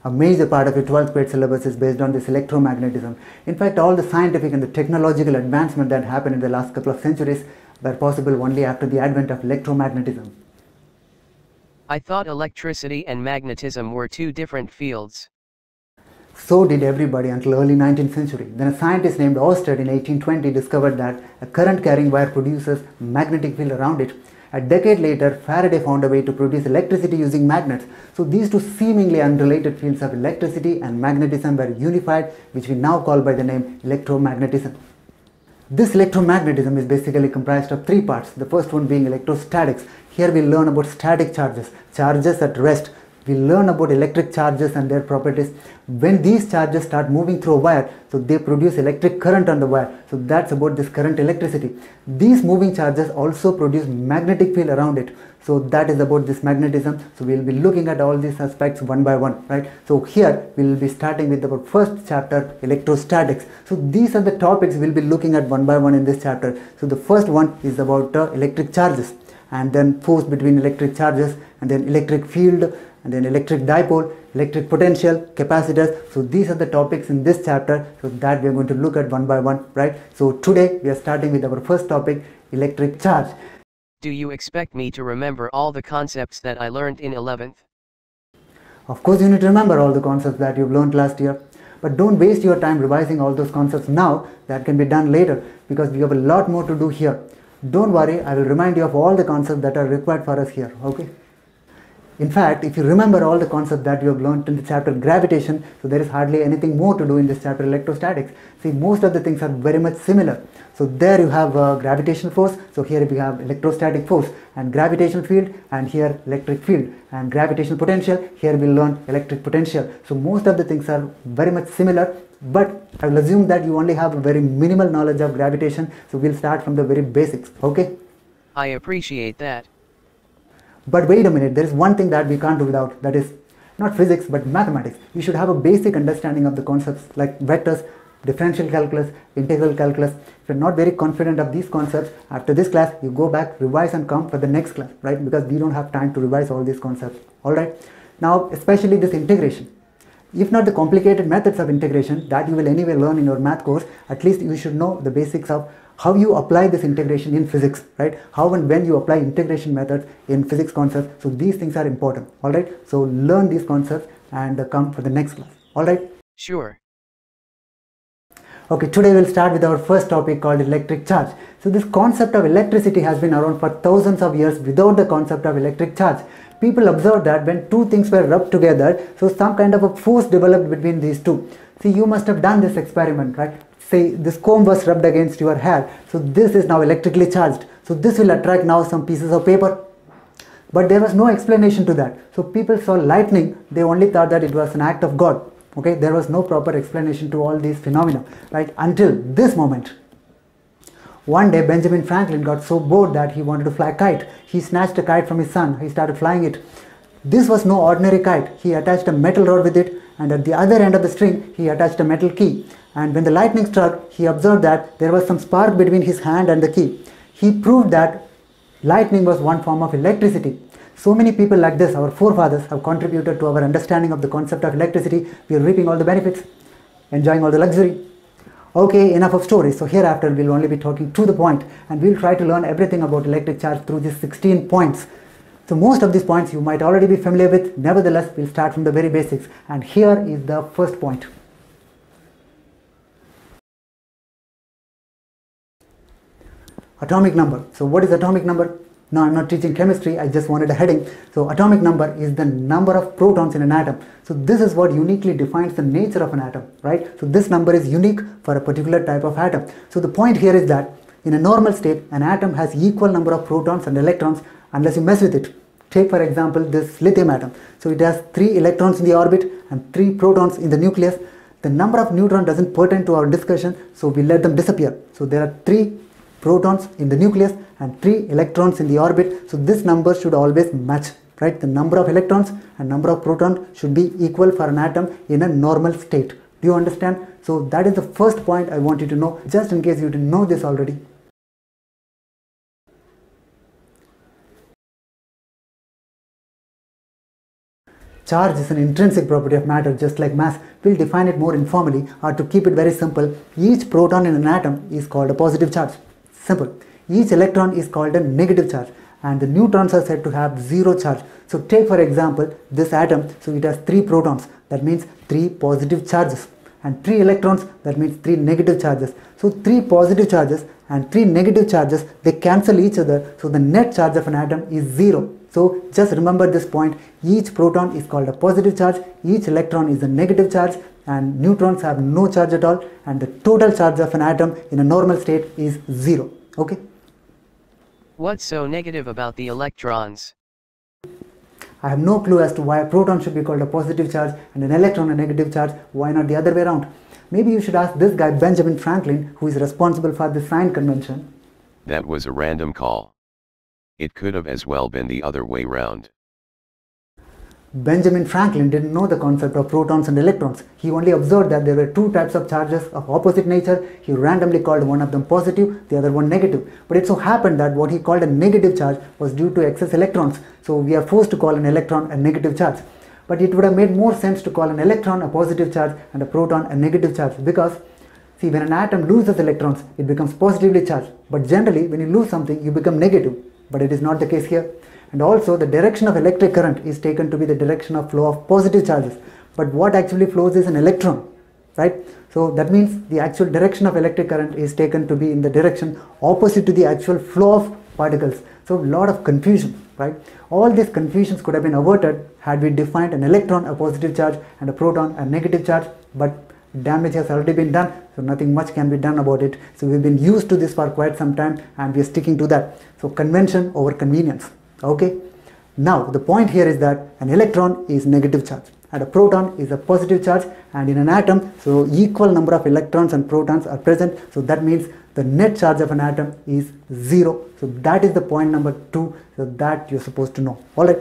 A major part of your 12th grade syllabus is based on this electromagnetism. In fact, all the scientific and the technological advancement that happened in the last couple of centuries were possible only after the advent of electromagnetism. I thought electricity and magnetism were two different fields. So did everybody until early 19th century. Then a scientist named Oersted in 1820 discovered that a current carrying wire produces a magnetic field around it. A decade later, Faraday found a way to produce electricity using magnets. So these two seemingly unrelated fields of electricity and magnetism were unified, which we now call by the name electromagnetism. This electromagnetism is basically comprised of three parts. The first one being electrostatics. Here we learn about static charges, charges at rest. We learn about electric charges and their properties. When these charges start moving through a wire, so they produce electric current on the wire. So that's about this current electricity. These moving charges also produce magnetic field around it. So that is about this magnetism. So we'll be looking at all these aspects one by one, right? So here we'll be starting with our first chapter, electrostatics. So these are the topics we'll be looking at one by one in this chapter. So the first one is about electric charges, and then force between electric charges, and then electric field, and then electric dipole, electric potential, capacitors. So these are the topics in this chapter, so that we are going to look at one by one, right? So today we are starting with our first topic, electric charge. Do you expect me to remember all the concepts that I learned in 11th? Of course you need to remember all the concepts that you've learned last year, but don't waste your time revising all those concepts now. That can be done later, because we have a lot more to do here. Don't worry, I will remind you of all the concepts that are required for us here, okay? In fact, if you remember all the concepts that you have learned in the chapter gravitation, so there is hardly anything more to do in this chapter electrostatics. See, most of the things are very much similar. So there you have gravitational force, so here we have electrostatic force, and gravitational field, and here electric field, and gravitational potential, here we learn electric potential. So most of the things are very much similar, but I will assume that you only have a very minimal knowledge of gravitation, so we'll start from the very basics, okay? I appreciate that. But wait a minute, there is one thing that we can't do without, that is not physics but mathematics. You should have a basic understanding of the concepts like vectors, differential calculus, integral calculus. If you're not very confident of these concepts, after this class you go back, revise and come for the next class, right? Because we don't have time to revise all these concepts, alright? Now especially this integration. If not the complicated methods of integration that you will anyway learn in your math course, at least you should know the basics of how you apply this integration in physics, right? How and when you apply integration methods in physics concepts. So these things are important, alright? So learn these concepts and come for the next class, alright? Sure. Okay, today we'll start with our first topic called electric charge. So this concept of electricity has been around for thousands of years without the concept of electric charge. People observed that when two things were rubbed together, so some kind of a force developed between these two. See, you must have done this experiment, right? Say this comb was rubbed against your hair, so this is now electrically charged, so this will attract now some pieces of paper. But there was no explanation to that. So people saw lightning, they only thought that it was an act of God. Okay, there was no proper explanation to all these phenomena, right, until this moment. One day Benjamin Franklin got so bored that he wanted to fly a kite. He snatched a kite from his son, he started flying it. This was no ordinary kite. He attached a metal rod with it, and at the other end of the string he attached a metal key. And when the lightning struck, he observed that there was some spark between his hand and the key. He proved that lightning was one form of electricity. So many people like this, our forefathers, have contributed to our understanding of the concept of electricity. We are reaping all the benefits, enjoying all the luxury. Okay, enough of stories. So hereafter we'll only be talking to the point, and we'll try to learn everything about electric charge through these 16 points. So most of these points you might already be familiar with. Nevertheless, we'll start from the very basics. And here is the first point. Atomic number. So what is atomic number? No, I'm not teaching chemistry, I just wanted a heading. So atomic number is the number of protons in an atom. So this is what uniquely defines the nature of an atom, right? So this number is unique for a particular type of atom. So the point here is that in a normal state, an atom has equal number of protons and electrons unless you mess with it. Take for example this lithium atom. So it has 3 electrons in the orbit and 3 protons in the nucleus. The number of neutrons doesn't pertain to our discussion, so we let them disappear. So there are 3 protons in the nucleus and 3 electrons in the orbit. So this number should always match, right? The number of electrons and number of protons should be equal for an atom in a normal state. Do you understand? So that is the first point I want you to know, just in case you didn't know this already. Charge is an intrinsic property of matter, just like mass. We'll define it more informally, or to keep it very simple, each proton in an atom is called a positive charge. Simple. Each electron is called a negative charge, and the neutrons are said to have zero charge. So take for example this atom, so it has 3 protons, that means 3 positive charges, and 3 electrons, that means 3 negative charges. So 3 positive charges and 3 negative charges, they cancel each other, so the net charge of an atom is 0. So just remember this point, each proton is called a positive charge, each electron is a negative charge, and neutrons have no charge at all, and the total charge of an atom in a normal state is 0. Okay? What's so negative about the electrons? I have no clue as to why a proton should be called a positive charge and an electron a negative charge. Why not the other way around? Maybe you should ask this guy Benjamin Franklin, who is responsible for the sign convention. That was a random call. It could have as well been the other way round. Benjamin Franklin didn't know the concept of protons and electrons. He only observed that there were 2 types of charges of opposite nature. He randomly called one of them positive, the other one negative. But it so happened that what he called a negative charge was due to excess electrons. So we are forced to call an electron a negative charge. But it would have made more sense to call an electron a positive charge and a proton a negative charge, because see, when an atom loses electrons, it becomes positively charged. But generally, when you lose something, you become negative. But it is not the case here. And also the direction of electric current is taken to be the direction of flow of positive charges. But what actually flows is an electron, right? So that means the actual direction of electric current is taken to be in the direction opposite to the actual flow of particles. So a lot of confusion, right? All these confusions could have been averted had we defined an electron a positive charge and a proton a negative charge, but damage has already been done, so nothing much can be done about it. So we've been used to this for quite some time and we are sticking to that. So convention over convenience. Okay, now the point here is that an electron is negative charge and a proton is a positive charge, and in an atom, so equal number of electrons and protons are present, so that means the net charge of an atom is 0. So that is the point number 2, so that you're supposed to know. Alright.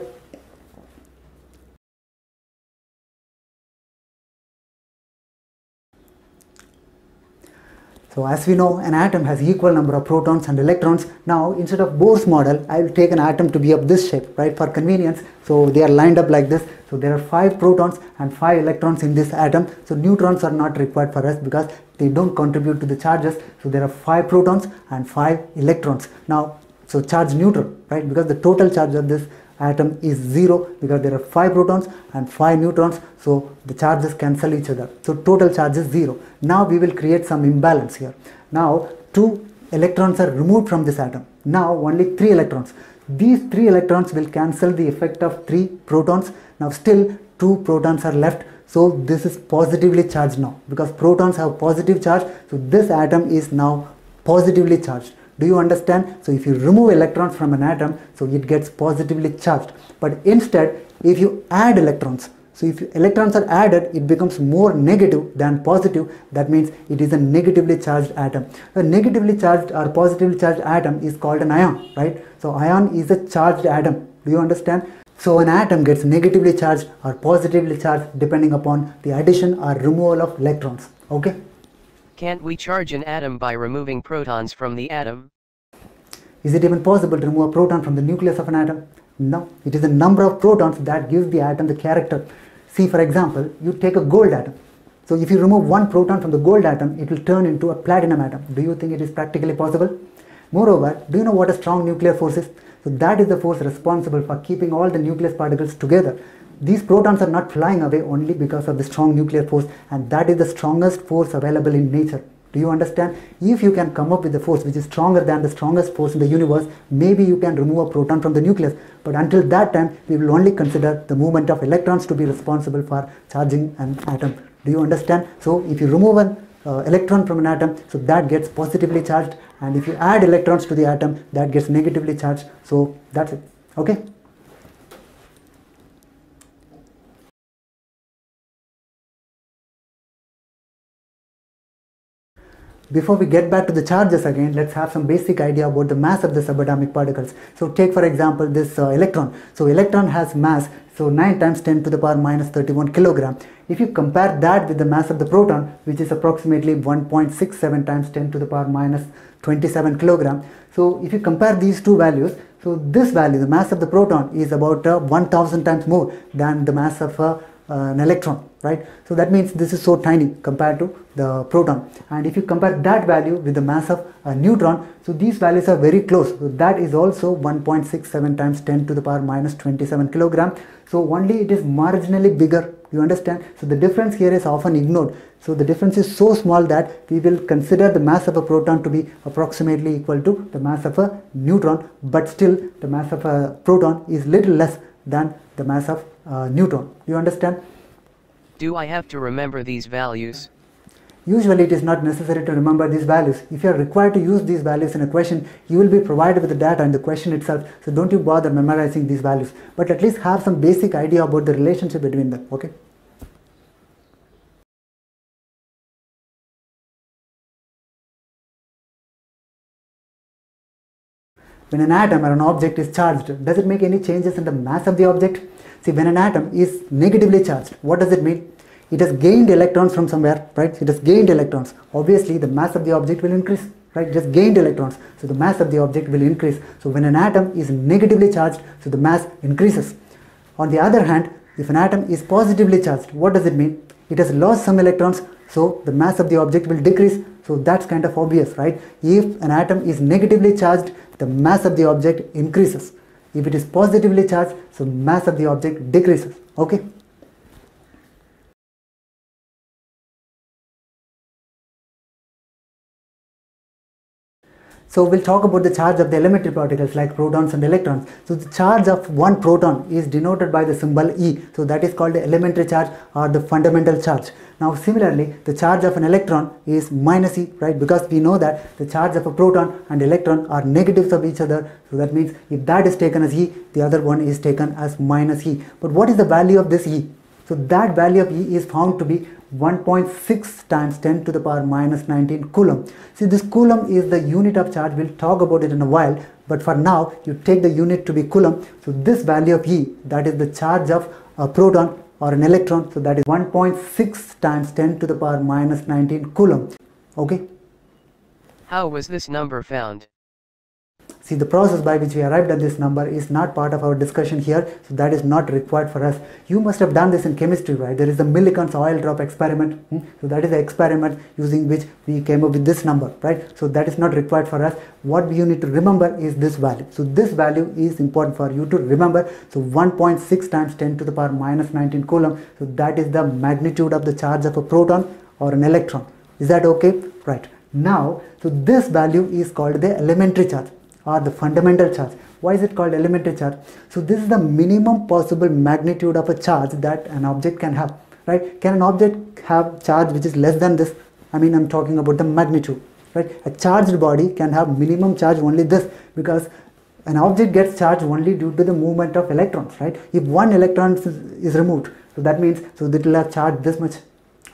So as we know, an atom has equal number of protons and electrons. Now instead of Bohr's model, I will take an atom to be of this shape, right, for convenience. So they are lined up like this. So there are 5 protons and 5 electrons in this atom. So neutrons are not required for us because they don't contribute to the charges. So there are 5 protons and 5 electrons. Now, so charge neutral, right, because the total charge of this atom is 0 because there are 5 protons and 5 neutrons, so the charges cancel each other. So total charge is 0. Now we will create some imbalance here. Now 2 electrons are removed from this atom. Now only 3 electrons. These 3 electrons will cancel the effect of 3 protons. Now still 2 protons are left. So this is positively charged now because protons have positive charge. So this atom is now positively charged. Do you understand? So if you remove electrons from an atom, so it gets positively charged. But instead, if you add electrons, so if electrons are added, it becomes more negative than positive. That means it is a negatively charged atom. A negatively charged or positively charged atom is called an ion, right? So ion is a charged atom. Do you understand? So an atom gets negatively charged or positively charged depending upon the addition or removal of electrons. Okay? Can't we charge an atom by removing protons from the atom? Is it even possible to remove a proton from the nucleus of an atom? No. It is the number of protons that gives the atom the character. See, for example, you take a gold atom. So if you remove one proton from the gold atom, it will turn into a platinum atom. Do you think it is practically possible? Moreover, do you know what a strong nuclear force is? So that is the force responsible for keeping all the nucleus particles together. These protons are not flying away only because of the strong nuclear force, and that is the strongest force available in nature. Do you understand? If you can come up with a force which is stronger than the strongest force in the universe, maybe you can remove a proton from the nucleus. But until that time, we will only consider the movement of electrons to be responsible for charging an atom. Do you understand? So if you remove an electron from an atom, so that gets positively charged, and if you add electrons to the atom, that gets negatively charged. So that's it. Okay? Before we get back to the charges again, let's have some basic idea about the mass of the subatomic particles. So take for example this electron. So electron has mass, so 9 times 10 to the power minus 31 kilogram. If you compare that with the mass of the proton, which is approximately 1.67 times 10 to the power minus 27 kilogram, So if you compare these two values, so this value, the mass of the proton, is about 1000 times more than the mass of an electron, right? So that means this is so tiny compared to the proton. And if you compare that value with the mass of a neutron, so these values are very close. So that is also 1.67 times 10 to the power minus 27 kilogram. So only it is marginally bigger. You understand? So the difference here is often ignored. So the difference is so small that we will consider the mass of a proton to be approximately equal to the mass of a neutron, but still the mass of a proton is little less than the mass of neutron. You understand? Do I have to remember these values? Usually it is not necessary to remember these values. If you are required to use these values in a question, you will be provided with the data in the question itself. So don't you bother memorizing these values, but at least have some basic idea about the relationship between them. Okay. When an atom or an object is charged, does it make any changes in the mass of the object? See, when an atom is negatively charged, what does it mean? It has gained electrons from somewhere, right? It has gained electrons. Obviously, the mass of the object will increase, right? It has gained electrons, so the mass of the object will increase. So when an atom is negatively charged, so the mass increases. On the other hand, if an atom is positively charged, what does it mean? It has lost some electrons, so the mass of the object will decrease. So that's kind of obvious, right? If an atom is negatively charged, the mass of the object increases. If it is positively charged, so mass of the object decreases. Okay. So we'll talk about the charge of the elementary particles like protons and electrons. So the charge of one proton is denoted by the symbol E. So that is called the elementary charge or the fundamental charge. Now similarly, the charge of an electron is minus E, right? Because we know that the charge of a proton and electron are negatives of each other. So that means if that is taken as E, the other one is taken as minus E. But what is the value of this E? So that value of E is found to be 1.6 times 10 to the power minus 19 coulomb. See, this coulomb is the unit of charge. We'll talk about it in a while, but for now you take the unit to be coulomb. So this value of E, that is the charge of a proton or an electron, so that is 1.6 times 10 to the power minus 19 coulomb. Okay. How was this number found? See, the process by which we arrived at this number is not part of our discussion here, so that is not required for us. You must have done this in chemistry, right? There is the Millikan's oil drop experiment. So that is the experiment using which we came up with this number, right? So that is not required for us. What you need to remember is this value. So this value is important for you to remember. So 1.6 times 10 to the power minus 19 coulomb. So that is the magnitude of the charge of a proton or an electron. Is that okay? Right. Now, so this value is called the elementary charge or the fundamental charge. Why is it called elementary charge? So this is the minimum possible magnitude of a charge that an object can have, right? Can an object have charge which is less than this? I mean, I'm talking about the magnitude, right? A charged body can have minimum charge only this, because an object gets charged only due to the movement of electrons, right? If one electron is removed, so that means, so it will have charge this much.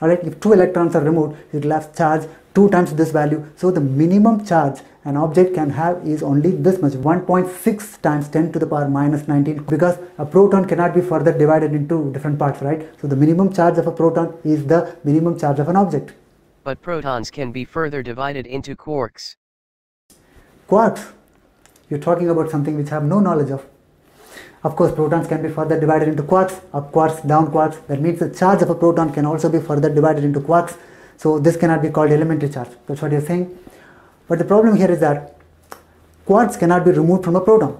Alright, if two electrons are removed, it will have charge 2 times this value. So the minimum charge an object can have is only this much, 1.6 times 10 to the power minus 19, because a proton cannot be further divided into different parts, right? So the minimum charge of a proton is the minimum charge of an object. But protons can be further divided into quarks. Quarks? You're talking about something which I have no knowledge of. Of course, protons can be further divided into quarks, up quarks, down quarks. That means the charge of a proton can also be further divided into quarks. So this cannot be called elementary charge. That's what you're saying. But the problem here is that quarks cannot be removed from a proton,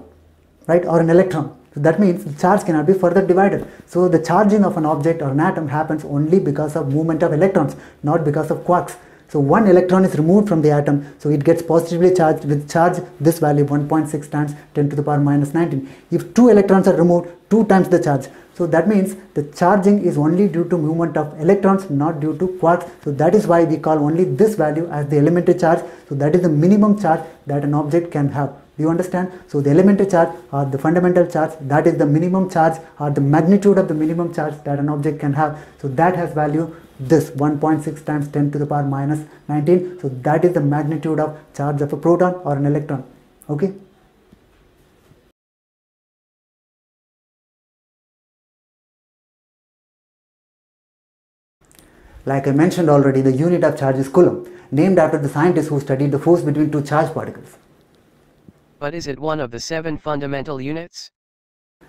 right, or an electron. So that means the charge cannot be further divided. So the charging of an object or an atom happens only because of movement of electrons, not because of quarks. So one electron is removed from the atom, so it gets positively charged with charge this value 1.6 times 10 to the power minus 19. If two electrons are removed, 2 times the charge. So that means the charging is only due to movement of electrons, not due to quarks. So that is why we call only this value as the elementary charge. So that is the minimum charge that an object can have. Do you understand? So the elementary charge or the fundamental charge, that is the minimum charge or the magnitude of the minimum charge that an object can have. So that has value this 1.6 times 10 to the power minus 19. So that is the magnitude of charge of a proton or an electron. Okay. Like I mentioned already, the unit of charge is coulomb, named after the scientist who studied the force between two charged particles. But is it one of the 7 fundamental units?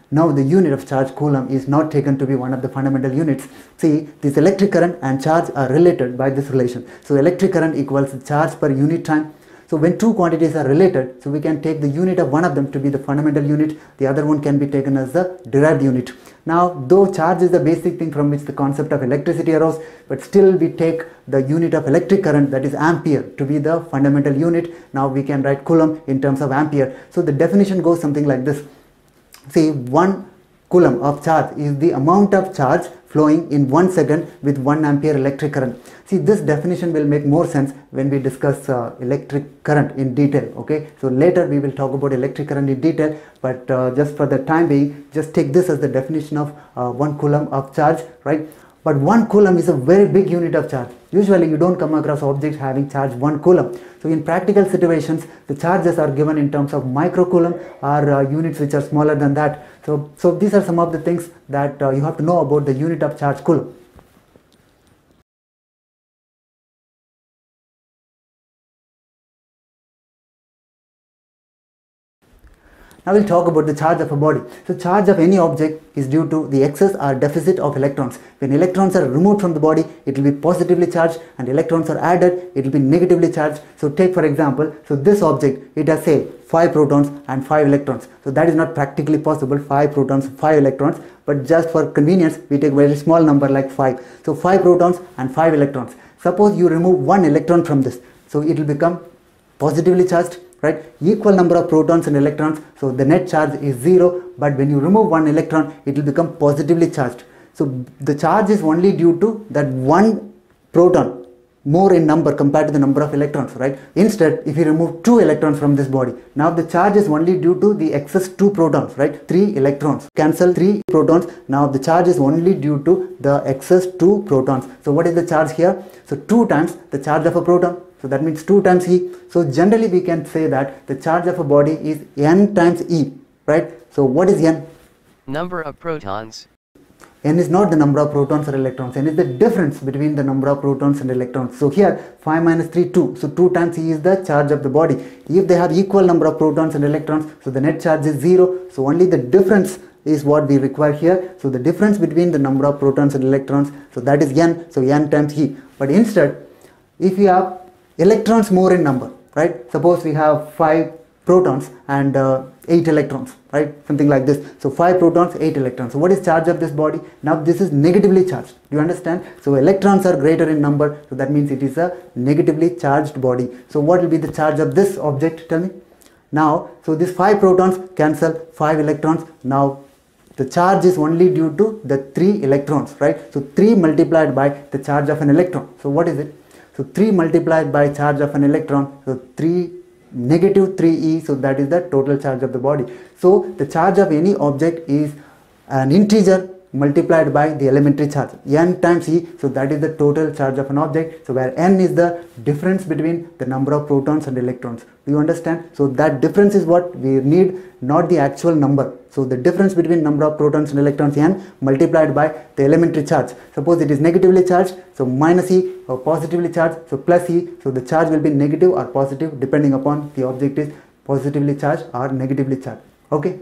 Now the unit of charge coulomb is not taken to be one of the fundamental units. See, this electric current and charge are related by this relation. So electric current equals charge per unit time. So when two quantities are related, so we can take the unit of one of them to be the fundamental unit, the other one can be taken as the derived unit. Now, though charge is the basic thing from which the concept of electricity arose, but still we take the unit of electric current, that is ampere, to be the fundamental unit. Now we can write coulomb in terms of ampere. So the definition goes something like this. See, 1 coulomb of charge is the amount of charge flowing in 1 second with 1 ampere electric current. See, this definition will make more sense when we discuss electric current in detail. Okay, so later we will talk about electric current in detail, but just for the time being, just take this as the definition of 1 coulomb of charge, right? But 1 coulomb is a very big unit of charge. Usually you don't come across objects having charge 1 coulomb. So in practical situations, the charges are given in terms of microcoulomb or units which are smaller than that. So these are some of the things that you have to know about the unit of charge coulomb. Now we'll talk about the charge of a body. So charge of any object is due to the excess or deficit of electrons. When electrons are removed from the body, it will be positively charged, and electrons are added, it will be negatively charged. So take for example, so this object, it has say 5 protons and 5 electrons. So that is not practically possible, 5 protons, 5 electrons, but just for convenience, we take a very small number like 5. So 5 protons and 5 electrons. Suppose you remove 1 electron from this, so it will become positively charged, right? Equal number of protons and electrons, so the net charge is 0, but when you remove 1 electron, it will become positively charged. So the charge is only due to that 1 proton more in number compared to the number of electrons, right? Instead, if you remove 2 electrons from this body, now the charge is only due to the excess 2 protons, right? 3 electrons. Cancel 3 protons. Now the charge is only due to the excess 2 protons. So what is the charge here? So 2 times the charge of a proton. So that means 2 times E. So generally we can say that the charge of a body is N times E, right? So what is N? Number of protons. N is not the number of protons or electrons. N is the difference between the number of protons and electrons. So here 5 minus 3, 2. So 2 times E is the charge of the body. If they have equal number of protons and electrons, so the net charge is 0. So only the difference is what we require here. So the difference between the number of protons and electrons, so that is N. So N times E. But instead, if you have electrons more in number, right? Suppose we have 5 protons and 8 electrons, right? Something like this. So 5 protons, 8 electrons. So what is charge of this body? Now this is negatively charged. Do you understand? So electrons are greater in number, so that means it is a negatively charged body. So what will be the charge of this object? Tell me. Now, so these 5 protons cancel 5 electrons. Now the charge is only due to the 3 electrons, right? So 3 multiplied by the charge of an electron. So what is it? So 3 multiplied by charge of an electron, so 3 negative 3e, so that is the total charge of the body. So the charge of any object is an integer multiplied by the elementary charge, n times e, so that is the total charge of an object. So where n is the difference between the number of protons and electrons. Do you understand? So that difference is what we need, not the actual number. So the difference between number of protons and electrons, n, multiplied by the elementary charge. Suppose it is negatively charged, so minus e, or positively charged, so plus e. So the charge will be negative or positive depending upon the object is positively charged or negatively charged. Okay.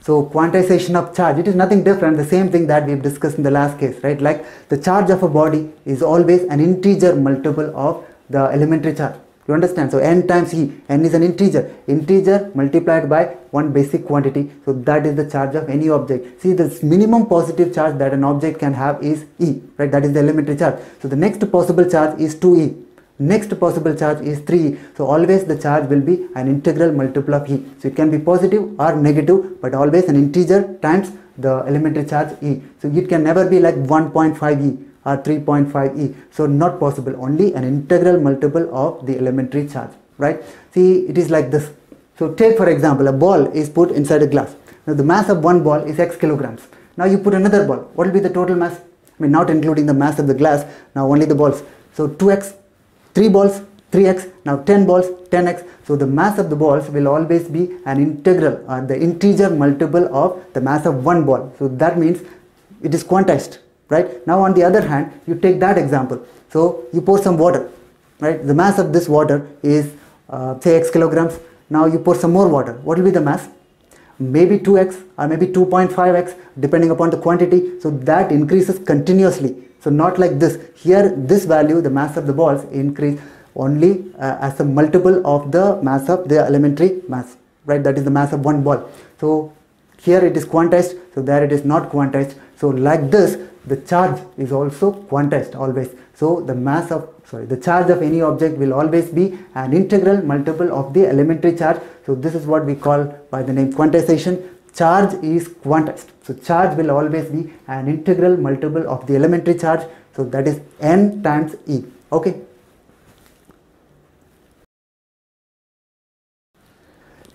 So quantization of charge, it is nothing different, the same thing that we've discussed in the last case, right? Like the charge of a body is always an integer multiple of the elementary charge. You understand? So n times e, n is an integer multiplied by one basic quantity. So that is the charge of any object. See, the minimum positive charge that an object can have is e, right? That is the elementary charge. So the next possible charge is 2e. Next possible charge is 3e. So always the charge will be an integral multiple of e. So it can be positive or negative, but always an integer times the elementary charge e. So it can never be like 1.5e or 3.5e. So not possible. Only an integral multiple of the elementary charge, right? See, it is like this. So take for example, a ball is put inside a glass. Now the mass of one ball is x kilograms. Now you put another ball. What will be the total mass? I mean, not including the mass of the glass. Now only the balls. So 2x. 3 balls, 3x, now 10 balls, 10x. So the mass of the balls will always be an integral or the integer multiple of the mass of one ball. So that means it is quantized, right? Now on the other hand, you take that example. So you pour some water, right? The mass of this water is say x kilograms. Now you pour some more water. What will be the mass? Maybe 2x or maybe 2.5x depending upon the quantity. So that increases continuously. So not like this. Here this value, the mass of the balls, increase only as a multiple of the mass of the elementary mass, right? That is the mass of one ball. So here it is quantized, so there it is not quantized. So like this, the charge is also quantized always. So the charge of any object will always be an integral multiple of the elementary charge. So this is what we call by the name quantization. Charge is quantized. So charge will always be an integral multiple of the elementary charge. So that is n times E. Okay.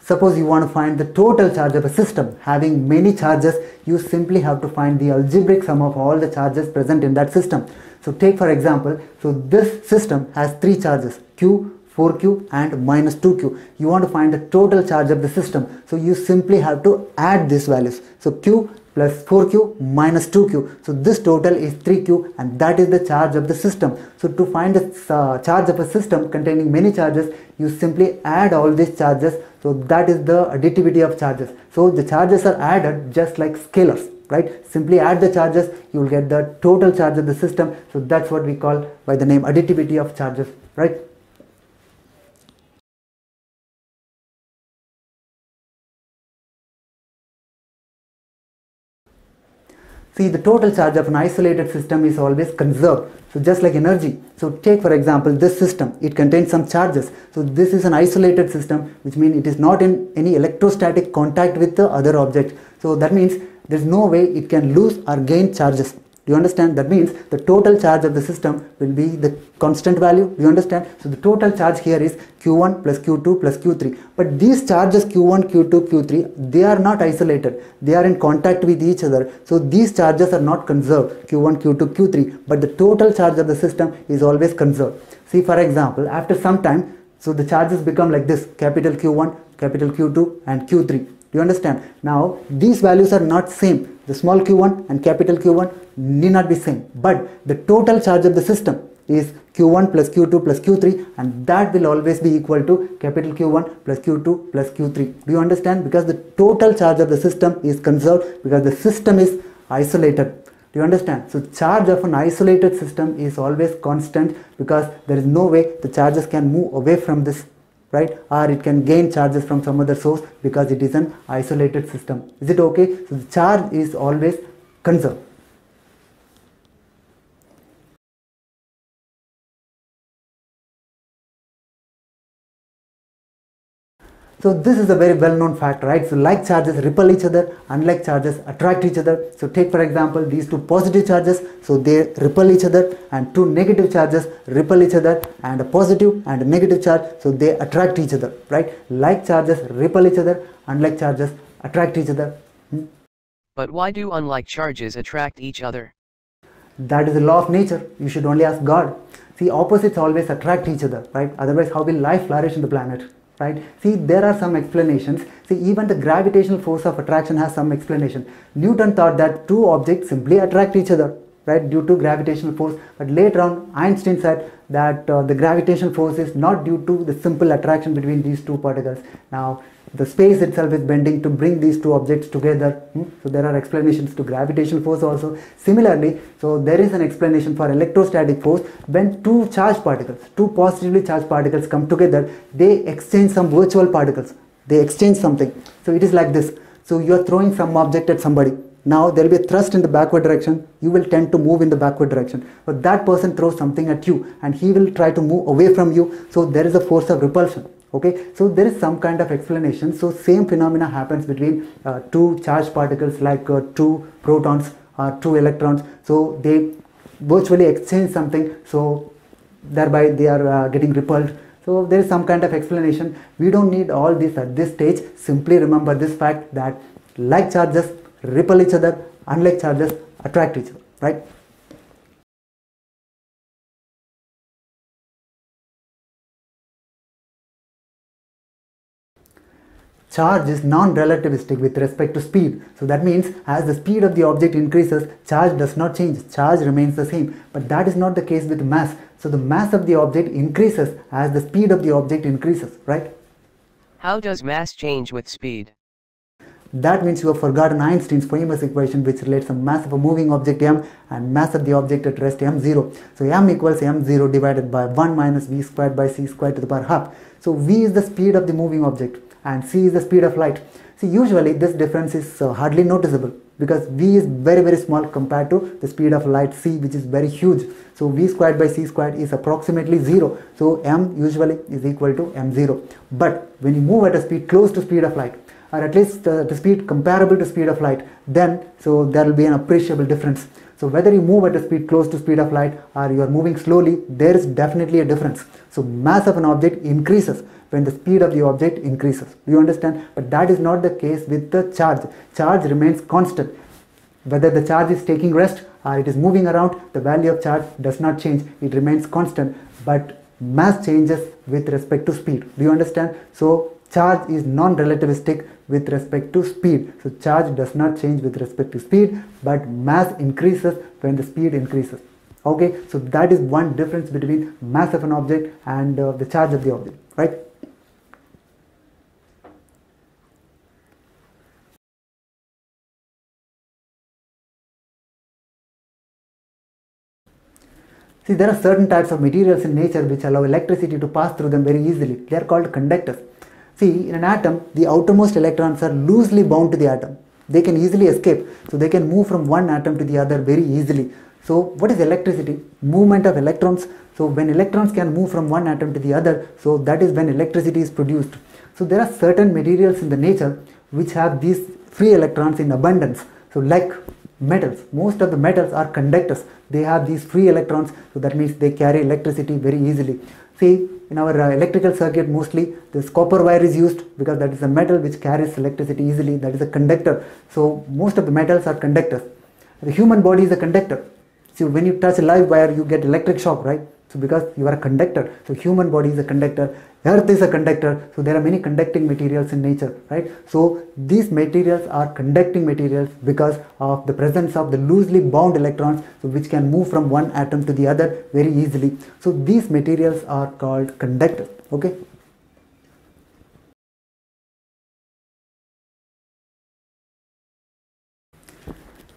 Suppose you want to find the total charge of a system having many charges, you simply have to find the algebraic sum of all the charges present in that system. So take for example, so this system has three charges, Q, 4Q and minus 2Q. You want to find the total charge of the system. So you simply have to add these values. So Q plus 4Q minus 2Q. So this total is 3Q and that is the charge of the system. So to find the charge of a system containing many charges, you simply add all these charges. So that is the additivity of charges. So the charges are added just like scalars, right? Simply add the charges, you will get the total charge of the system. So that's what we call by the name additivity of charges, right? See, the total charge of an isolated system is always conserved. So just like energy. So take for example this system. It contains some charges. So this is an isolated system, which means it is not in any electrostatic contact with the other object. So that means there is no way it can lose or gain charges. Do you understand? That means the total charge of the system will be the constant value. Do you understand? So the total charge here is Q1 plus Q2 plus Q3. But these charges Q1, Q2, Q3, they are not isolated. They are in contact with each other. So these charges are not conserved, Q1, Q2, Q3. But the total charge of the system is always conserved. See, for example, after some time, so the charges become like this, capital Q1, capital Q2 and Q3. Do you understand? Now these values are not same. The small q1 and capital Q1 need not be same, but the total charge of the system is Q1 plus Q2 plus Q3 and that will always be equal to capital Q1 plus Q2 plus Q3. Do you understand? Because the total charge of the system is conserved because the system is isolated. Do you understand? So charge of an isolated system is always constant because there is no way the charges can move away from this, right? Or it can gain charges from some other source because it is an isolated system. Is it okay? So the charge is always conserved. So this is a very well-known fact, right? So like charges repel each other, unlike charges attract each other. So take for example these two positive charges, so they repel each other, and two negative charges repel each other, and a positive and a negative charge, so they attract each other, right? Like charges repel each other, unlike charges attract each other. But why do unlike charges attract each other? That is the law of nature. You should only ask God. See, opposites always attract each other, right? Otherwise how will life flourish in the planet? Right? See, there are some explanations. See, even the gravitational force of attraction has some explanation. Newton thought that two objects simply attract each other, right, due to gravitational force. But later on, Einstein said that the gravitational force is not due to the simple attraction between these two particles. Now, the space itself is bending to bring these two objects together. So there are explanations to gravitational force also. Similarly, so there is an explanation for electrostatic force. When two charged particles, two positively charged particles come together, they exchange some virtual particles. They exchange something. So it is like this. So you are throwing some object at somebody. Now there will be a thrust in the backward direction. You will tend to move in the backward direction. But that person throws something at you and he will try to move away from you. So there is a force of repulsion. Okay, so there is some kind of explanation. So same phenomena happens between two charged particles like two protons or two electrons. So they virtually exchange something, so thereby they are getting repelled. So there is some kind of explanation. We don't need all this at this stage. Simply remember this fact that like charges repel each other, unlike charges attract each other, right? charge is non-relativistic with respect to speed. So that means as the speed of the object increases, charge does not change, charge remains the same. But that is not the case with mass. So the mass of the object increases as the speed of the object increases, right? How does mass change with speed? That means you have forgotten Einstein's famous equation which relates the mass of a moving object m and mass of the object at rest m0. So m equals m0 divided by 1 minus v squared by c squared to the power half. So v is the speed of the moving object and c is the speed of light. See, usually this difference is hardly noticeable because v is very small compared to the speed of light c, which is very huge. So v squared by c squared is approximately 0. So m usually is equal to m0. But when you move at a speed close to speed of light, or at least the speed comparable to speed of light, then so there will be an appreciable difference. So whether you move at a speed close to speed of light or you are moving slowly, there is definitely a difference. So mass of an object increases when the speed of the object increases. Do you understand? But that is not the case with the charge. Charge remains constant. Whether the charge is taking rest or it is moving around, the value of charge does not change. It remains constant. But mass changes with respect to speed. Do you understand? So charge is non-relativistic with respect to speed. So charge does not change with respect to speed, but mass increases when the speed increases. Okay, so that is one difference between mass of an object and the charge of the object, right? See, there are certain types of materials in nature which allow electricity to pass through them very easily. They are called conductors. See, in an atom, the outermost electrons are loosely bound to the atom. They can easily escape, so they can move from one atom to the other very easily. So what is electricity? Movement of electrons. So when electrons can move from one atom to the other, so that is when electricity is produced. So there are certain materials in the nature which have these free electrons in abundance. So like metals, most of the metals are conductors. They have these free electrons, so that means they carry electricity very easily. See, in our electrical circuit, mostly this copper wire is used because that is a metal which carries electricity easily. That is a conductor. So most of the metals are conductors. The human body is a conductor. See, when you touch a live wire, you get electric shock, right? So because you are a conductor, so human body is a conductor, earth is a conductor, so there are many conducting materials in nature, right? So these materials are conducting materials because of the presence of the loosely bound electrons, so which can move from one atom to the other very easily. So these materials are called conductors, okay?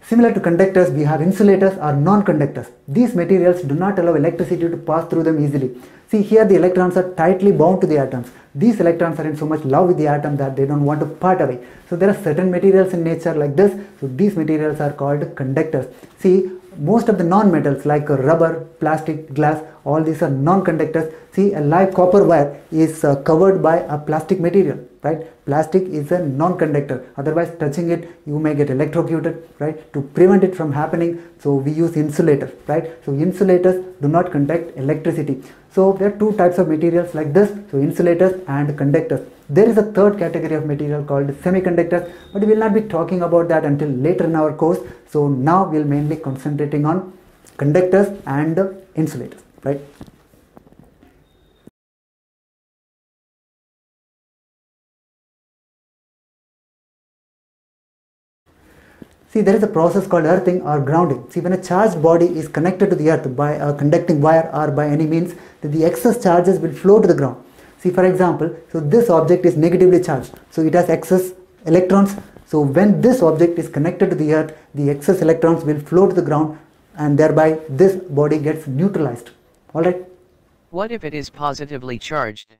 Similar to conductors, we have insulators or non-conductors. These materials do not allow electricity to pass through them easily. See, here the electrons are tightly bound to the atoms. These electrons are in so much love with the atom that they don't want to part away. So there are certain materials in nature like this. So these materials are called conductors. See, most of the non-metals like rubber, plastic, glass, all these are non-conductors. See, a live copper wire is covered by a plastic material, right? Plastic is a non-conductor. Otherwise, touching it, you may get electrocuted, right? To prevent it from happening, so we use insulators, right? So insulators do not conduct electricity. So there are two types of materials like this, so insulators and conductors. There is a third category of material called semiconductors, but we will not be talking about that until later in our course. So now we will mainly concentrating on conductors and insulators, right? See, there is a process called earthing or grounding. See, when a charged body is connected to the earth by a conducting wire or by any means, the excess charges will flow to the ground. See, for example, so this object is negatively charged, so it has excess electrons. So when this object is connected to the earth, the excess electrons will flow to the ground and thereby this body gets neutralized. Alright? What if it is positively charged?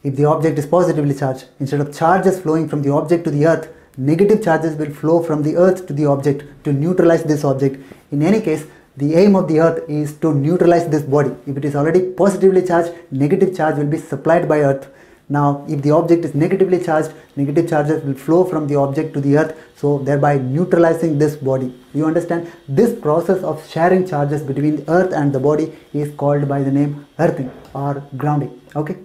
If the object is positively charged, instead of charges flowing from the object to the earth, negative charges will flow from the earth to the object to neutralize this object. In any case, the aim of the earth is to neutralize this body. If it is already positively charged, negative charge will be supplied by earth. Now, if the object is negatively charged, negative charges will flow from the object to the earth, so thereby neutralizing this body. You understand? This process of sharing charges between the earth and the body is called by the name earthing or grounding. Okay?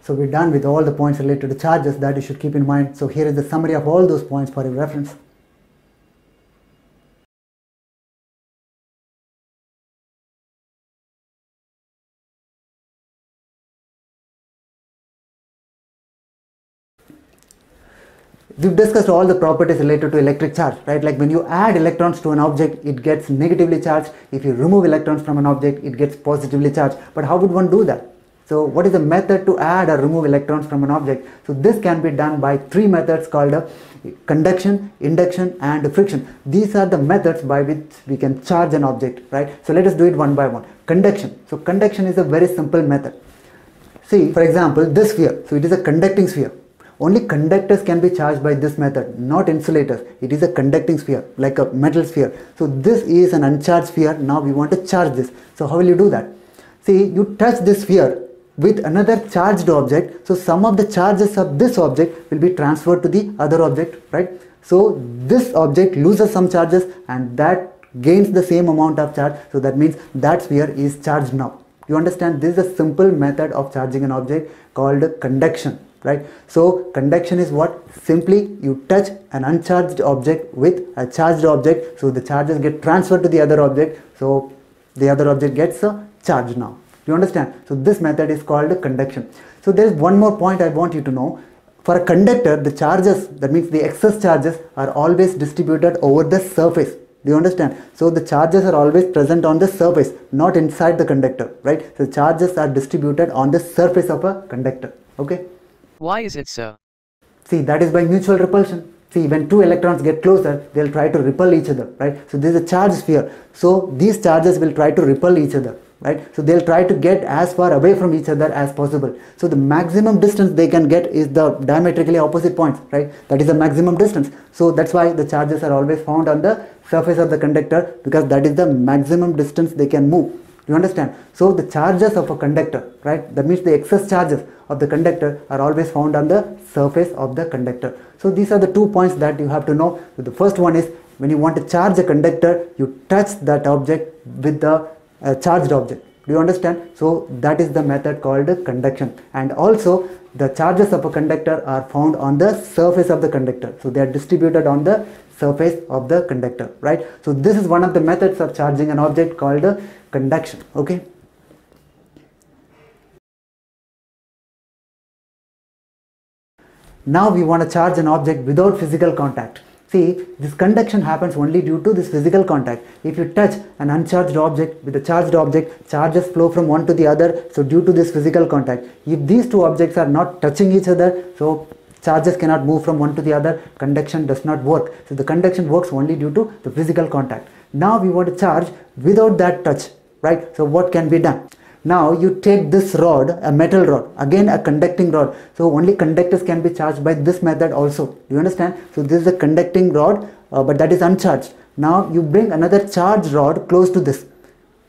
So we're done with all the points related to charges that you should keep in mind. So here is the summary of all those points for your reference. we've discussed all the properties related to electric charge, right? Like when you add electrons to an object, it gets negatively charged. If you remove electrons from an object, it gets positively charged. But how would one do that? So what is the method to add or remove electrons from an object? So this can be done by three methods called conduction, induction and friction. These are the methods by which we can charge an object, right? So let us do it one by one. Conduction. So conduction is a very simple method. See, for example, this sphere. So it is a conducting sphere. Only conductors can be charged by this method, not insulators. It is a conducting sphere, like a metal sphere. So this is an uncharged sphere. Now we want to charge this. So how will you do that? See, you touch this sphere with another charged object. So some of the charges of this object will be transferred to the other object, right? So this object loses some charges and that gains the same amount of charge. So that means that sphere is charged now. You understand? This is a simple method of charging an object called conduction, right? So conduction is what? Simply you touch an uncharged object with a charged object. So the charges get transferred to the other object. So the other object gets a charge now. You understand? So this method is called conduction. So there is one more point I want you to know. For a conductor, the charges, that means the excess charges, are always distributed over the surface. Do you understand? So the charges are always present on the surface, not inside the conductor, right? So charges are distributed on the surface of a conductor. Okay? Why is it so? See, that is by mutual repulsion. See, when two electrons get closer, they'll try to repel each other, right? So this is a charge sphere. So these charges will try to repel each other, right? So they'll try to get as far away from each other as possible. So the maximum distance they can get is the diametrically opposite points, right? That is the maximum distance. So that's why the charges are always found on the surface of the conductor, because that is the maximum distance they can move. You understand? So the charges of a conductor, right? That means the excess charges of the conductor are always found on the surface of the conductor. So these are the 2 points that you have to know. So the first one is, when you want to charge a conductor, you touch that object with the charged object. Do you understand? So that is the method called conduction. And also the charges of a conductor are found on the surface of the conductor. So they are distributed on the surface of the conductor, right? So this is one of the methods of charging an object called conduction. Okay? Now we want to charge an object without physical contact. See, this conduction happens only due to this physical contact. If you touch an uncharged object with a charged object, charges flow from one to the other. So due to this physical contact, if these two objects are not touching each other, so charges cannot move from one to the other, conduction does not work. So the conduction works only due to the physical contact. Now we want to charge without that touch, right? So what can be done? Now you take this rod, a metal rod, again a conducting rod. So only conductors can be charged by this method also. Do you understand? So this is a conducting rod, but that is uncharged. Now you bring another charged rod close to this.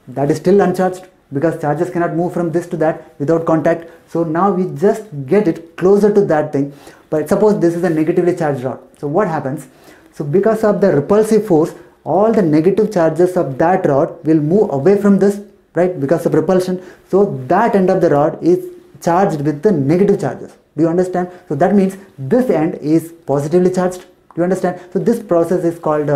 That is still uncharged, because charges cannot move from this to that without contact. So now we just get it closer to that thing. But suppose this is a negatively charged rod. So what happens? So because of the repulsive force, all the negative charges of that rod will move away from this, right? Because of repulsion. So that end of the rod is charged with the negative charges. Do you understand? So that means this end is positively charged. Do you understand? So this process is called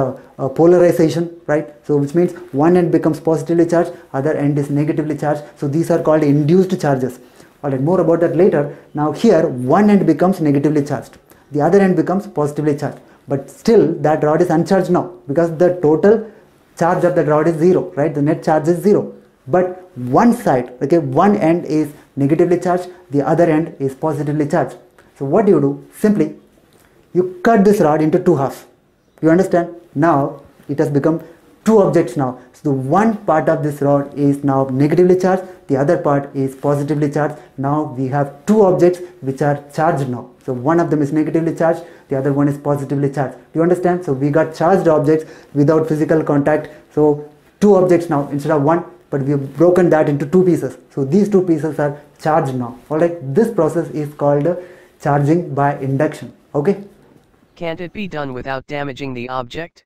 polarization, right? So which means one end becomes positively charged, other end is negatively charged. So these are called induced charges. Alright, more about that later. Now here one end becomes negatively charged, the other end becomes positively charged. But still that rod is uncharged now, because the total charge of that rod is 0, right? The net charge is 0. But one side, okay, one end is negatively charged, the other end is positively charged. So what do you do? Simply, you cut this rod into two halves. You understand? Now it has become two objects now. So the one part of this rod is now negatively charged, the other part is positively charged. Now we have two objects which are charged now. So one of them is negatively charged, the other one is positively charged. Do you understand? So we got charged objects without physical contact. So two objects now instead of one, but we have broken that into two pieces. So these two pieces are charged now. Alright, this process is called charging by induction. Okay? Can't it be done without damaging the object?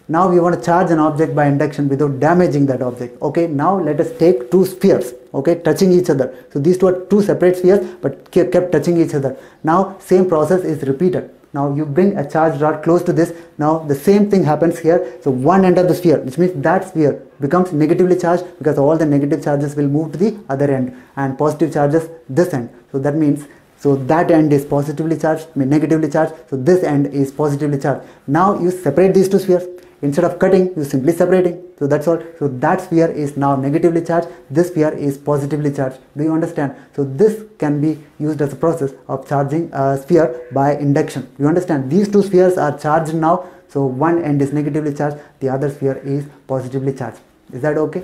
Now we want to charge an object by induction without damaging that object. Okay, now let us take two spheres, okay, touching each other. So these two are two separate spheres but kept touching each other. Now same process is repeated. Now you bring a charged rod close to this. Now the same thing happens here. So one end of the sphere, which means that sphere becomes negatively charged, because all the negative charges will move to the other end and positive charges this end. So that means So that end is positively charged, negatively charged. So this end is positively charged. Now you separate these two spheres. Instead of cutting, you simply separating. So that's all. So that sphere is now negatively charged. This sphere is positively charged. Do you understand? So this can be used as a process of charging a sphere by induction. You understand? These two spheres are charged now. So one end is negatively charged. The other sphere is positively charged. Is that okay?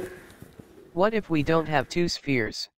What if we don't have two spheres?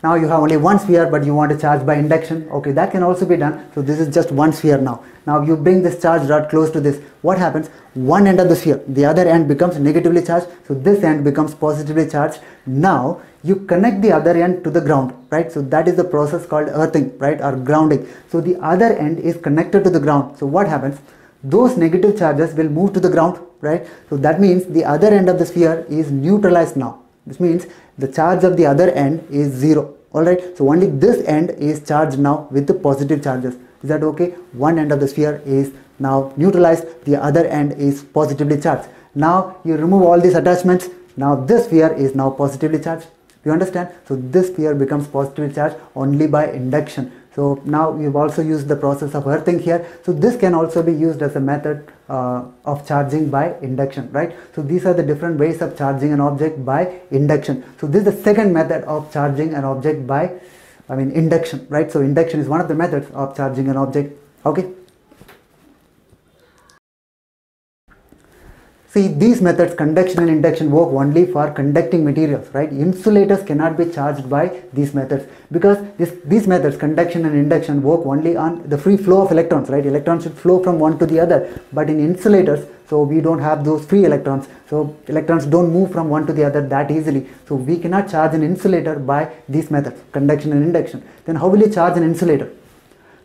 Now you have only one sphere, but you want to charge by induction. Okay, that can also be done. So this is just one sphere now. Now you bring this charged rod close to this. What happens? One end of the sphere, the other end becomes negatively charged. So this end becomes positively charged. Now you connect the other end to the ground, right? So that is the process called earthing, right? Or grounding. So the other end is connected to the ground. So what happens? Those negative charges will move to the ground, right? So that means the other end of the sphere is neutralized now. This means the charge of the other end is 0. Alright, so only this end is charged now with the positive charges. Is that okay? One end of the sphere is now neutralized, the other end is positively charged. Now you remove all these attachments. Now this sphere is now positively charged. You understand? So this sphere becomes positively charged only by induction. So now we've also used the process of earthing here. So this can also be used as a method of charging by induction, right? So these are the different ways of charging an object by induction. So this is the second method of charging an object by, induction, right? So induction is one of the methods of charging an object. Okay. See, these methods, conduction and induction, work only for conducting materials, right? Insulators cannot be charged by these methods because these methods, conduction and induction, work only on the free flow of electrons, right? Electrons should flow from one to the other. But in insulators, so we don't have those free electrons. So electrons don't move from one to the other that easily. So we cannot charge an insulator by these methods, conduction and induction. Then how will you charge an insulator?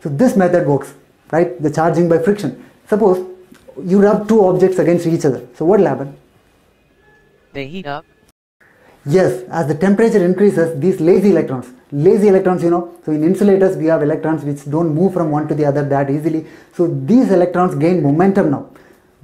So this method works, right? The charging by friction. Suppose you rub two objects against each other. So what will happen? They heat up? Yes, as the temperature increases, these lazy electrons, you know, so in insulators we have electrons which don't move from one to the other that easily. So these electrons gain momentum now.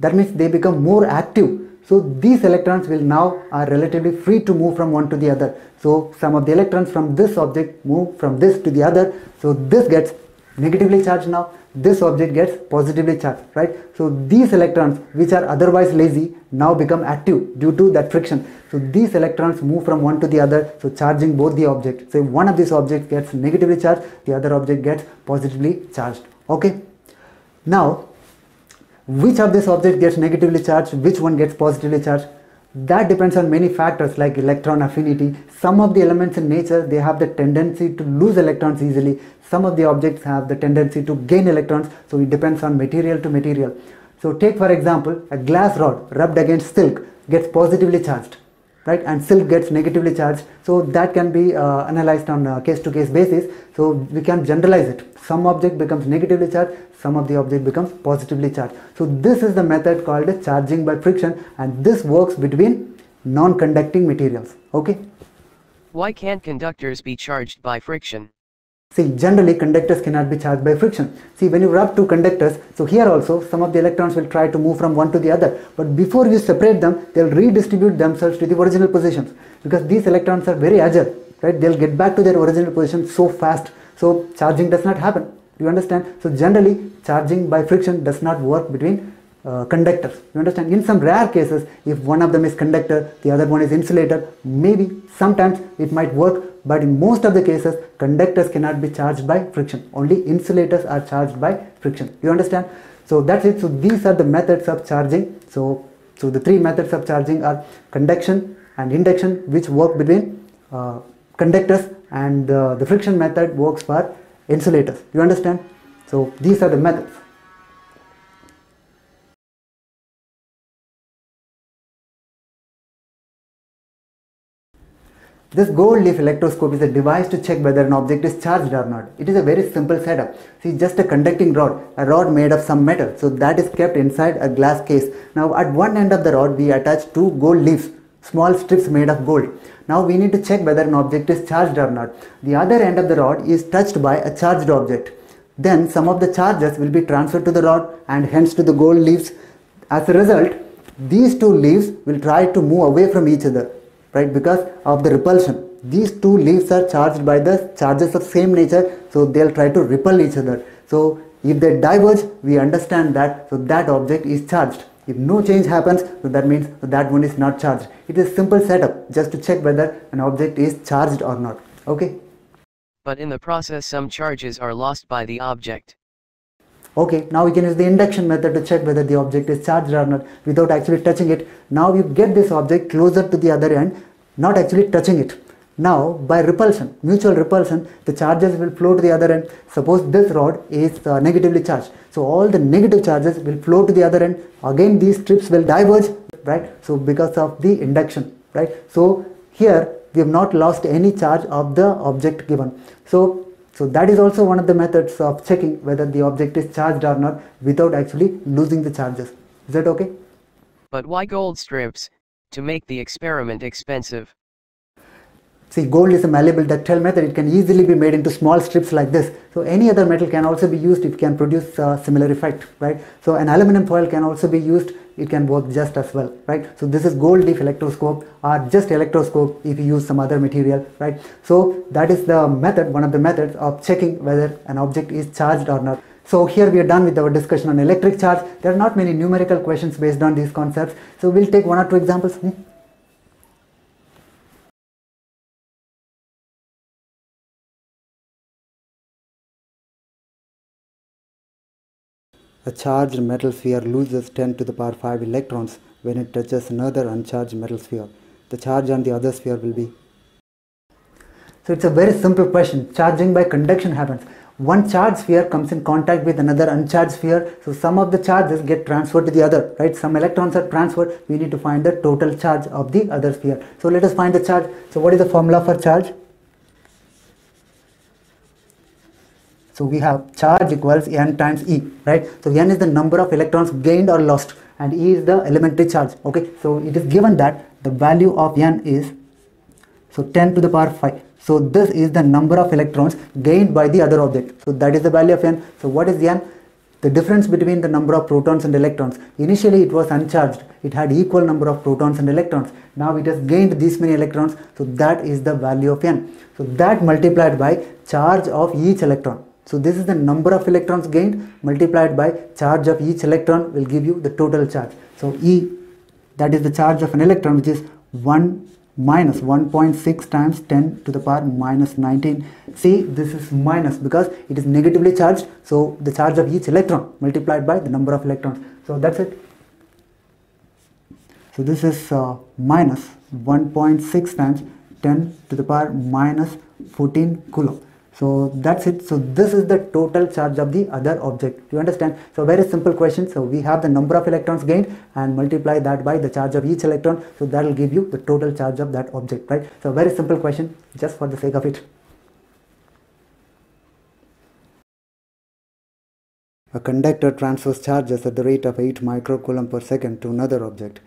That means they become more active. So these electrons will now are relatively free to move from one to the other. So some of the electrons from this object move from this to the other. So this gets negatively charged now. This object gets positively charged, right? So these electrons which are otherwise lazy now become active due to that friction. So these electrons move from one to the other, so charging both the objects. So if one of these objects gets negatively charged, the other object gets positively charged. Okay. Now, which of these objects gets negatively charged, which one gets positively charged? That depends on many factors like electron affinity. Some of the elements in nature, they have the tendency to lose electrons easily. Some of the objects have the tendency to gain electrons. So it depends on material to material. So take for example, a glass rod rubbed against silk gets positively charged, right? And silk gets negatively charged. So that can be analyzed on a case-to-case basis. So we can generalize it. Some object becomes negatively charged, some of the object becomes positively charged. So this is the method called charging by friction, and this works between non-conducting materials. Okay. Why can't conductors be charged by friction? See, generally conductors cannot be charged by friction. See, when you rub two conductors, so here also some of the electrons will try to move from one to the other. But before you separate them, they'll redistribute themselves to the original positions because these electrons are very agile, right? They'll get back to their original position so fast. So charging does not happen. You understand? So generally charging by friction does not work between conductors. You understand? In some rare cases, if one of them is conductor, the other one is insulator, maybe sometimes it might work, but in most of the cases, conductors cannot be charged by friction. Only insulators are charged by friction. You understand? So that's it. So these are the methods of charging. So the three methods of charging are conduction and induction, which work between conductors, and the friction method works for insulators. You understand? So these are the methods. This gold leaf electroscope is a device to check whether an object is charged or not. It is a very simple setup. See, just a conducting rod, a rod made of some metal. So that is kept inside a glass case. Now at one end of the rod we attach two gold leaves, small strips made of gold. Now we need to check whether an object is charged or not. The other end of the rod is touched by a charged object. Then some of the charges will be transferred to the rod and hence to the gold leaves. As a result, these two leaves will try to move away from each other, right? Because of the repulsion. these two leaves are charged by the charges of same nature, so they'll try to repel each other. So if they diverge, we understand that so that object is charged. If no change happens, so that means that one is not charged. It is simple setup just to check whether an object is charged or not. Okay. But in the process some charges are lost by the object. Okay, now we can use the induction method to check whether the object is charged or not without actually touching it. Now you get this object closer to the other end, not actually touching it. Now by repulsion, mutual repulsion, the charges will flow to the other end. Suppose this rod is negatively charged. So all the negative charges will flow to the other end. Again these strips will diverge, right? So because of the induction, right? So here we have not lost any charge of the object given. So that is also one of the methods of checking whether the object is charged or not without actually losing the charges. Is that okay? But why gold strips? To make the experiment expensive. See, gold is a malleable ductile method. It can easily be made into small strips like this. So any other metal can also be used if it can produce a similar effect, right? So an aluminum foil can also be used. It can work just as well, right? So this is gold leaf electroscope or just electroscope if you use some other material, right? So that is the method, one of the methods of checking whether an object is charged or not. So here we are done with our discussion on electric charge. There are not many numerical questions based on these concepts. So we'll take one or two examples. A charged metal sphere loses 10 to the power 5 electrons when it touches another uncharged metal sphere. The charge on the other sphere will be. So it's a very simple question. Charging by conduction happens. One charged sphere comes in contact with another uncharged sphere. So some of the charges get transferred to the other, right? Some electrons are transferred. We need to find the total charge of the other sphere. So let us find the charge. So what is the formula for charge? So we have charge equals N times E, right? So N is the number of electrons gained or lost and E is the elementary charge, okay? So it is given that the value of N is, so 10 to the power 5. So this is the number of electrons gained by the other object. So that is the value of N. So what is N? The difference between the number of protons and electrons. Initially it was uncharged. It had equal number of protons and electrons. Now it has gained these many electrons. So that is the value of N. So that multiplied by charge of each electron. So this is the number of electrons gained multiplied by charge of each electron will give you the total charge. So E, that is the charge of an electron, which is 1 minus 1.6 times 10 to the power minus 19. See, this is minus because it is negatively charged. So the charge of each electron multiplied by the number of electrons. So that's it. So this is minus 1.6 times 10 to the power minus 14 coulomb. So that's it. So this is the total charge of the other object. Do you understand? So very simple question. So we have the number of electrons gained and multiply that by the charge of each electron. So that will give you the total charge of that object, right? So very simple question just for the sake of it. A conductor transfers charges at the rate of 8 microcoulomb per second to another object.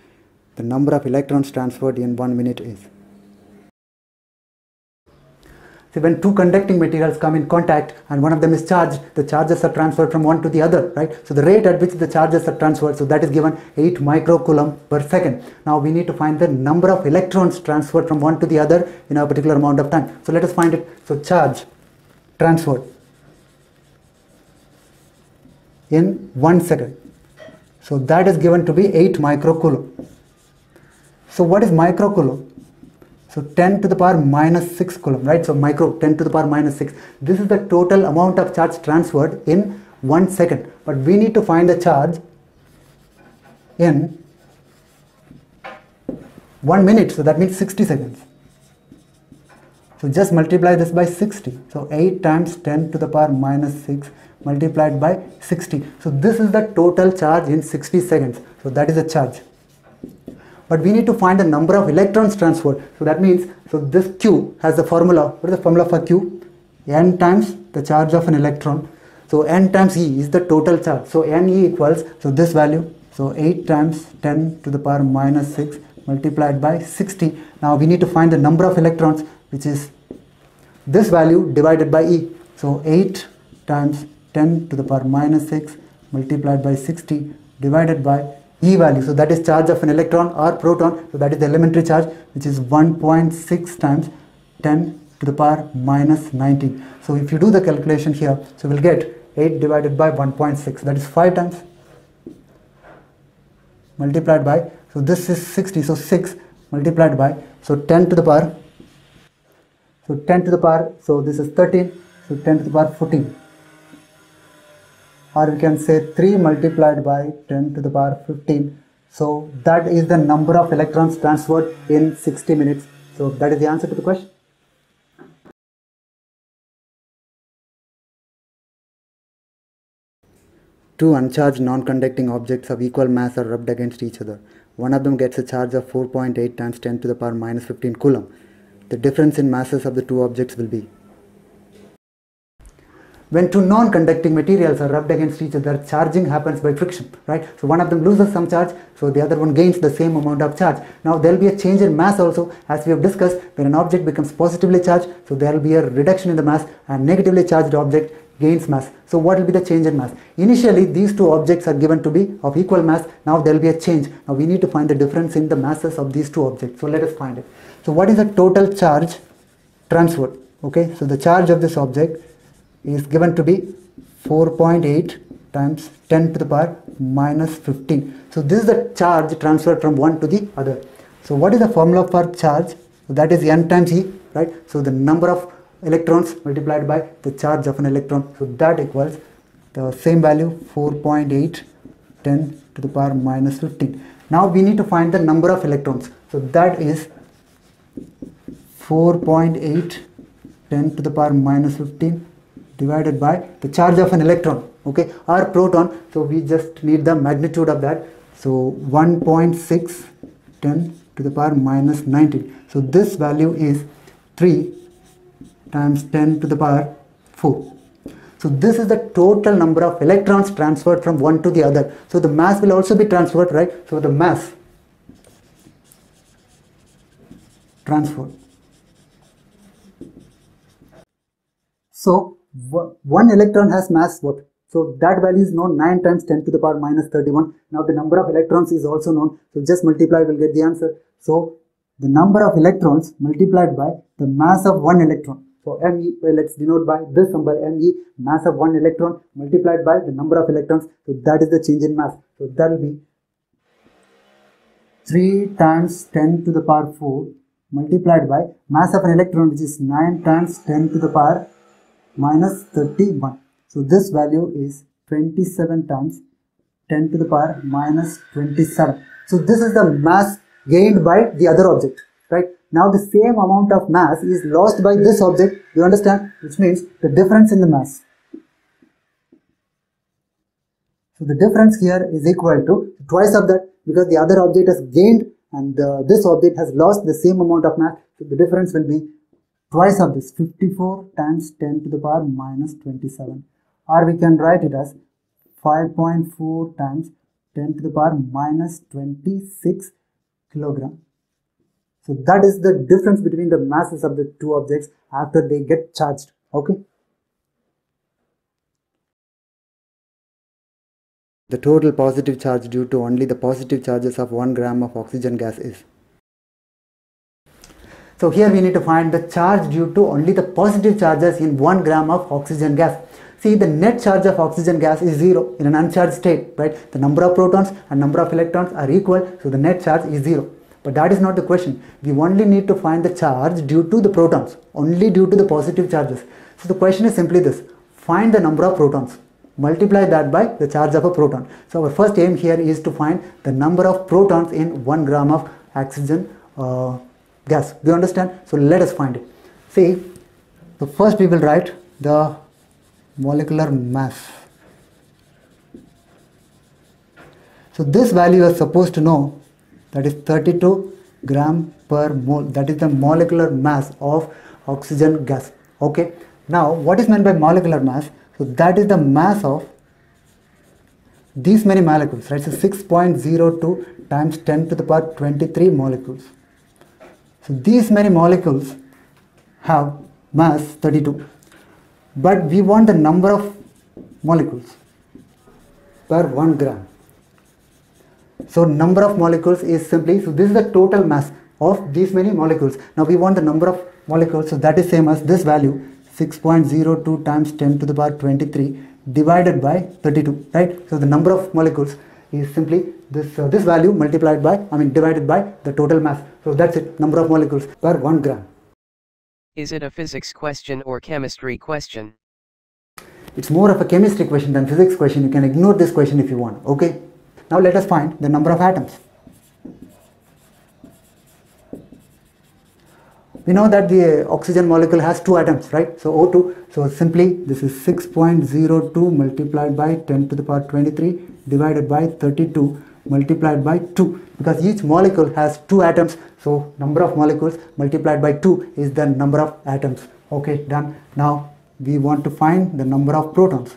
The number of electrons transferred in 1 minute is. So when two conducting materials come in contact and one of them is charged, the charges are transferred from one to the other, right? So the rate at which the charges are transferred, so that is given 8 microcoulomb per second. Now we need to find the number of electrons transferred from one to the other in a particular amount of time. So let us find it. So charge transferred in 1 second. So that is given to be 8 microcoulomb. So what is microcoulomb? So 10 to the power minus 6 coulomb, right? So micro, 10 to the power minus 6. This is the total amount of charge transferred in 1 second. But we need to find the charge in 1 minute. So that means 60 seconds. So just multiply this by 60. So 8 times 10 to the power minus 6 multiplied by 60. So this is the total charge in 60 seconds. So that is the charge. But we need to find the number of electrons transferred. So that means, so this Q has the formula. What is the formula for Q? N times the charge of an electron. So N times E is the total charge. So Ne equals, so this value, so 8 times 10 to the power minus 6 multiplied by 60. Now we need to find the number of electrons, which is this value divided by E. So 8 times 10 to the power minus 6 multiplied by 60 divided by E value. So that is charge of an electron or proton. So that is the elementary charge, which is 1.6 times 10 to the power minus 19. So if you do the calculation here, so we'll get 8 divided by 1.6, that is 5 times, multiplied by, so this is 60, so 6 multiplied by, so 10 to the power, so 10 to the power, so this is 13, so 10 to the power 14. Or we can say 3 multiplied by 10 to the power 15. So that is the number of electrons transferred in 60 minutes. So that is the answer to the question. Two uncharged non-conducting objects of equal mass are rubbed against each other. One of them gets a charge of 4.8 times 10 to the power minus 15 coulomb. The difference in masses of the two objects will be. When two non-conducting materials are rubbed against each other, charging happens by friction, right? So one of them loses some charge, so the other one gains the same amount of charge. Now there will be a change in mass also, as we have discussed. When an object becomes positively charged, so there will be a reduction in the mass, and negatively charged object gains mass. So what will be the change in mass? Initially these two objects are given to be of equal mass. Now there will be a change. Now we need to find the difference in the masses of these two objects. So let us find it. So what is the total charge transferred? Okay, so the charge of this object is given to be 4.8 times 10 to the power minus 15. So this is the charge transferred from one to the other. So what is the formula for charge? So that is n times E, right? So the number of electrons multiplied by the charge of an electron. So that equals the same value, 4.8 10 to the power minus 15. Now we need to find the number of electrons. So that is 4.8 10 to the power minus 15 divided by the charge of an electron, okay, or proton. So we just need the magnitude of that. So 1.6 10 to the power minus 19. So this value is 3 times 10 to the power 4. So this is the total number of electrons transferred from one to the other. So the mass will also be transferred, right? So the mass transferred. So one electron has mass what? So that value is known, 9 times 10 to the power minus 31. Now the number of electrons is also known. So just multiply, will get the answer. So the number of electrons multiplied by the mass of one electron. So Me, well, let's denote by this number Me, mass of one electron multiplied by the number of electrons. So that is the change in mass. So that will be 3 times 10 to the power 4 multiplied by mass of an electron, which is 9 times 10 to the power minus 31. So this value is 27 times 10 to the power minus 27. So this is the mass gained by the other object, right? Now the same amount of mass is lost by this object, you understand, which means the difference in the mass. So the difference here is equal to twice of that, because the other object has gained and this object has lost the same amount of mass. So the difference will be twice of this, 54 times 10 to the power minus 27, or we can write it as 5.4 times 10 to the power minus 26 kilogram. So that is the difference between the masses of the two objects after they get charged. Okay. The total positive charge due to only the positive charges of 1 gram of oxygen gas is. So here we need to find the charge due to only the positive charges in 1 gram of oxygen gas. See, the net charge of oxygen gas is 0 in an uncharged state, right? The number of protons and number of electrons are equal, so the net charge is 0. But that is not the question. We only need to find the charge due to the protons, only due to the positive charges. So the question is simply this: find the number of protons, multiply that by the charge of a proton. So our first aim here is to find the number of protons in 1 gram of oxygen gas. Do you understand? So let us find it. See, so first we will write the molecular mass. So this value you are supposed to know, that is 32 gram per mole. That is the molecular mass of oxygen gas. Okay. Now what is meant by molecular mass? So that is the mass of these many molecules, right? So 6.02 times 10 to the power 23 molecules. So these many molecules have mass 32, but we want the number of molecules per 1 gram. So number of molecules is simply, so this is the total mass. of these many molecules. Now we want the number of molecules, so that is same as this value, 6.02 times 10 to the power 23 divided by 32, right? So the number of molecules is simply this value multiplied by, divided by the total mass. So that's it, number of molecules per 1 gram. Is it a physics question or chemistry question? It's more of a chemistry question than physics question. You can ignore this question if you want, okay? Now let us find the number of atoms. We know that the oxygen molecule has 2 atoms, right? So O2, so simply this is 6.02 multiplied by 10 to the power 23 divided by 32 multiplied by 2, because each molecule has 2 atoms, so number of molecules multiplied by 2 is the number of atoms. Okay, done. Now we want to find the number of protons.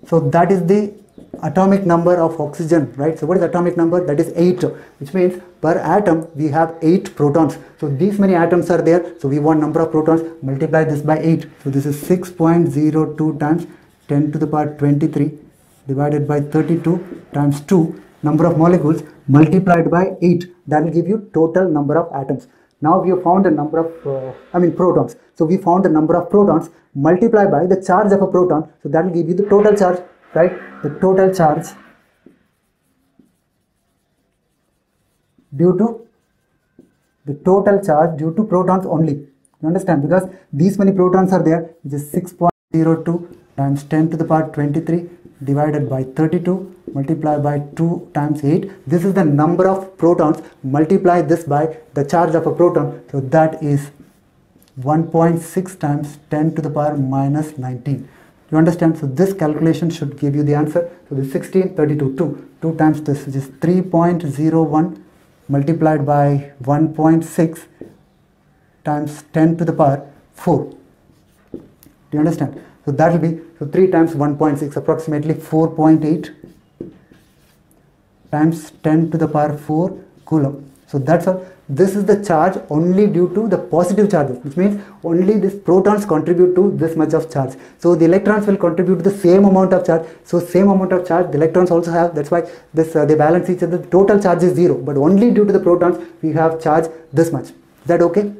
So that is the atomic number of oxygen, right? So what is atomic number? That is 8, which means per atom we have 8 protons. So these many atoms are there, so we want number of protons, multiply this by 8. So this is 6.02 times 10 to the power 23 divided by 32 times 2, number of molecules multiplied by 8. That will give you total number of atoms. Now we have found the number of protons. So we found the number of protons multiplied by the charge of a proton. So that will give you the total charge, right? The total charge due to protons only. You understand? Because these many protons are there, which is 6.02 times 10 to the power 23 divided by 32 multiplied by 2 times 8. This is the number of protons. Multiply this by the charge of a proton. So that is 1.6 times 10 to the power minus 19. You understand? So this calculation should give you the answer. So this 1632, 2 times this, which is 3.01 multiplied by 1.6 times 10 to the power 4. Do you understand? So that will be, so 3 times 1.6, approximately 4.8 times 10 to the power 4 coulomb. So that's all. This is the charge only due to the positive charges, which means only these protons contribute to this much of charge. So the electrons will contribute to the same amount of charge. So same amount of charge the electrons also have. That's why this they balance each other. The total charge is 0, but only due to the protons we have charge this much. Is that okay?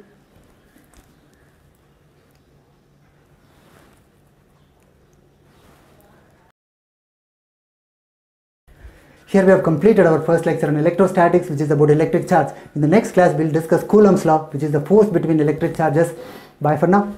Here we have completed our first lecture on electrostatics, which is about electric charge. In the next class, we will discuss Coulomb's law, which is the force between electric charges. Bye for now.